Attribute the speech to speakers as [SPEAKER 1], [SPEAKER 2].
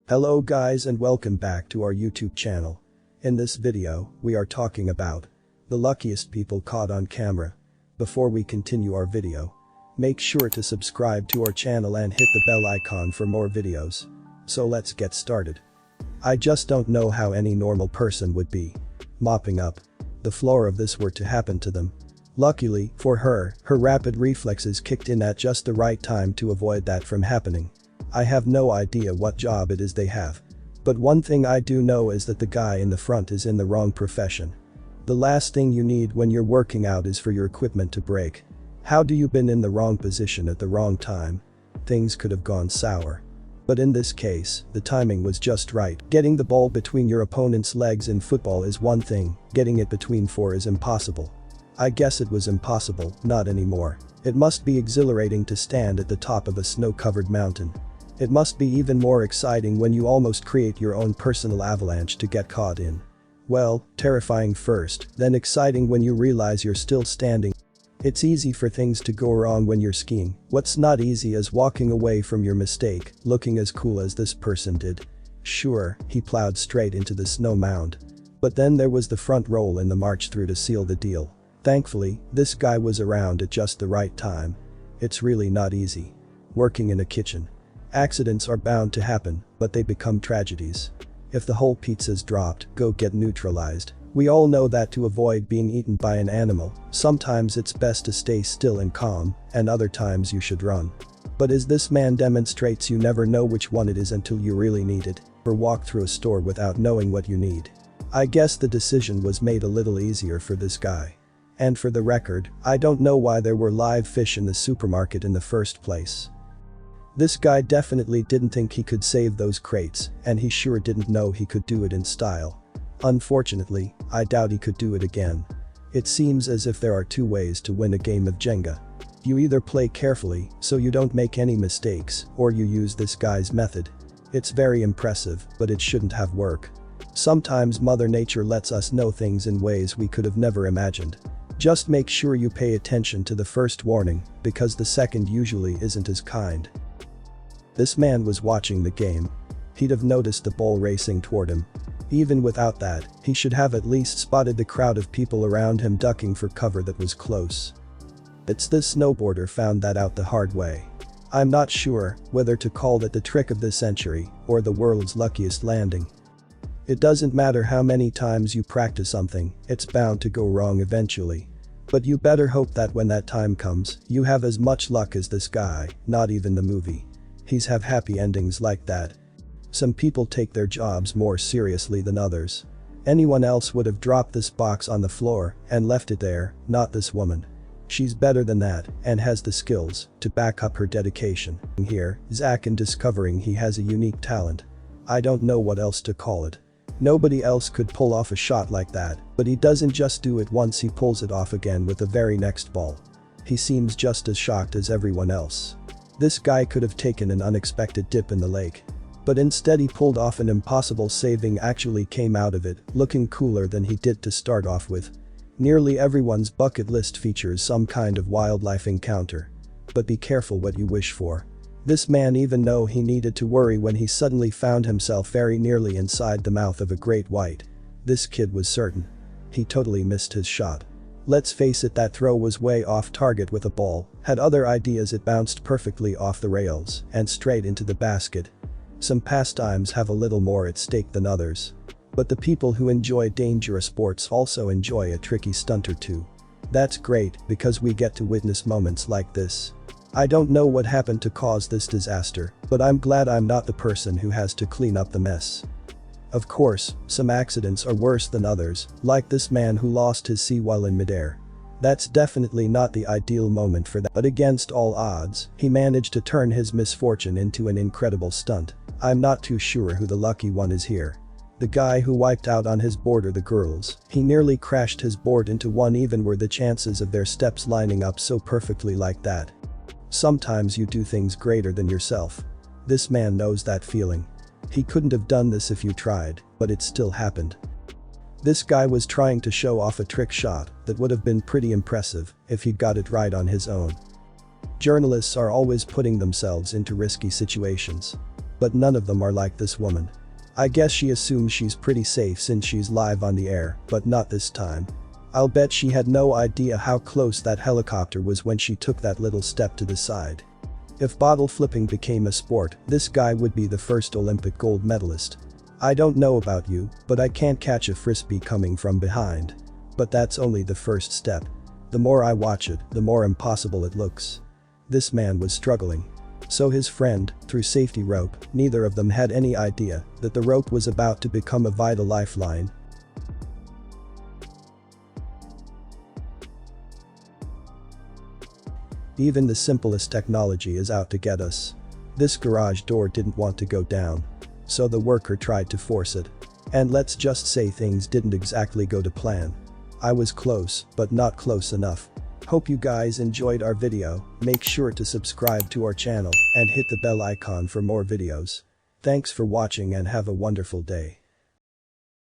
[SPEAKER 1] Hello guys and welcome back to our YouTube channel. In this video, we are talking about the luckiest people caught on camera. Before we continue our video, make sure to subscribe to our channel and hit the bell icon for more videos. So let's get started. I just don't know how any normal person would be mopping up the floor if this were to happen to them. Luckily for her, her rapid reflexes kicked in at just the right time to avoid that from happening. I have no idea what job it is they have. But one thing I do know is that the guy in the front is in the wrong profession. The last thing you need when you're working out is for your equipment to break. How do you been in the wrong position at the wrong time? Things could have gone sour. But in this case, the timing was just right. Getting the ball between your opponent's legs in football is one thing, getting it between four is impossible. I guess it was impossible, not anymore. It must be exhilarating to stand at the top of a snow-covered mountain. It must be even more exciting when you almost create your own personal avalanche to get caught in. Well, terrifying first, then exciting when you realize you're still standing. It's easy for things to go wrong when you're skiing. What's not easy is walking away from your mistake, looking as cool as this person did. Sure, he plowed straight into the snow mound. But then there was the front roll in the march through to seal the deal. Thankfully, this guy was around at just the right time. It's really not easy working in a kitchen. Accidents are bound to happen, but they become tragedies. If the whole pizza's dropped, go get neutralized. We all know that to avoid being eaten by an animal, sometimes it's best to stay still and calm, and other times you should run. But as this man demonstrates, you never know which one it is until you really need it, or walk through a store without knowing what you need. I guess the decision was made a little easier for this guy. And for the record, I don't know why there were live fish in the supermarket in the first place. This guy definitely didn't think he could save those crates, and he sure didn't know he could do it in style. Unfortunately, I doubt he could do it again. It seems as if there are two ways to win a game of Jenga. You either play carefully, so you don't make any mistakes, or you use this guy's method. It's very impressive, but it shouldn't have worked. Sometimes Mother Nature lets us know things in ways we could have never imagined. Just make sure you pay attention to the first warning, because the second usually isn't as kind. This man was watching the game. He'd have noticed the ball racing toward him. Even without that, he should have at least spotted the crowd of people around him ducking for cover that was close. It's this snowboarder found that out the hard way. I'm not sure whether to call it the trick of the century or the world's luckiest landing. It doesn't matter how many times you practice something, it's bound to go wrong eventually. But you better hope that when that time comes, you have as much luck as this guy, not even the movie. He's have happy endings like that. Some people take their jobs more seriously than others. Anyone else would have dropped this box on the floor and left it there, not this woman. She's better than that and has the skills to back up her dedication. Here, Zach in discovering he has a unique talent. I don't know what else to call it. Nobody else could pull off a shot like that, but he doesn't just do it once, he pulls it off again with the very next ball. He seems just as shocked as everyone else. This guy could have taken an unexpected dip in the lake. But instead he pulled off an impossible saving, actually came out of it looking cooler than he did to start off with. Nearly everyone's bucket list features some kind of wildlife encounter. But be careful what you wish for. This man even knew he needed to worry when he suddenly found himself very nearly inside the mouth of a great white. This kid was certain. He totally missed his shot. Let's face it, that throw was way off target with a ball. Had other ideas, it bounced perfectly off the rails and straight into the basket. Some pastimes have a little more at stake than others. But the people who enjoy dangerous sports also enjoy a tricky stunt or two. That's great because we get to witness moments like this. I don't know what happened to cause this disaster, but I'm glad I'm not the person who has to clean up the mess. Of course, some accidents are worse than others, like this man who lost his sea while in midair. That's definitely not the ideal moment for that, but against all odds, he managed to turn his misfortune into an incredible stunt. I'm not too sure who the lucky one is here. The guy who wiped out on his board or the girls. He nearly crashed his board into one, even were the chances of their steps lining up so perfectly like that. Sometimes you do things greater than yourself. This man knows that feeling. He couldn't have done this if you tried, but it still happened. This guy was trying to show off a trick shot that would have been pretty impressive if he'd got it right on his own. Journalists are always putting themselves into risky situations. but none of them are like this woman. I guess she assumes she's pretty safe since she's live on the air, but not this time. I'll bet she had no idea how close that helicopter was when she took that little step to the side. If bottle flipping became a sport, this guy would be the first Olympic gold medalist. I don't know about you, but I can't catch a frisbee coming from behind. But that's only the first step. The more I watch it, the more impossible it looks. This man was struggling. So his friend, threw safety rope. Neither of them had any idea that the rope was about to become a vital lifeline. Even the simplest technology is out to get us. This garage door didn't want to go down. So the worker tried to force it. And let's just say things didn't exactly go to plan. I was close, but not close enough. Hope you guys enjoyed our video. Make sure to subscribe to our channel and hit the bell icon for more videos. Thanks for watching and have a wonderful day.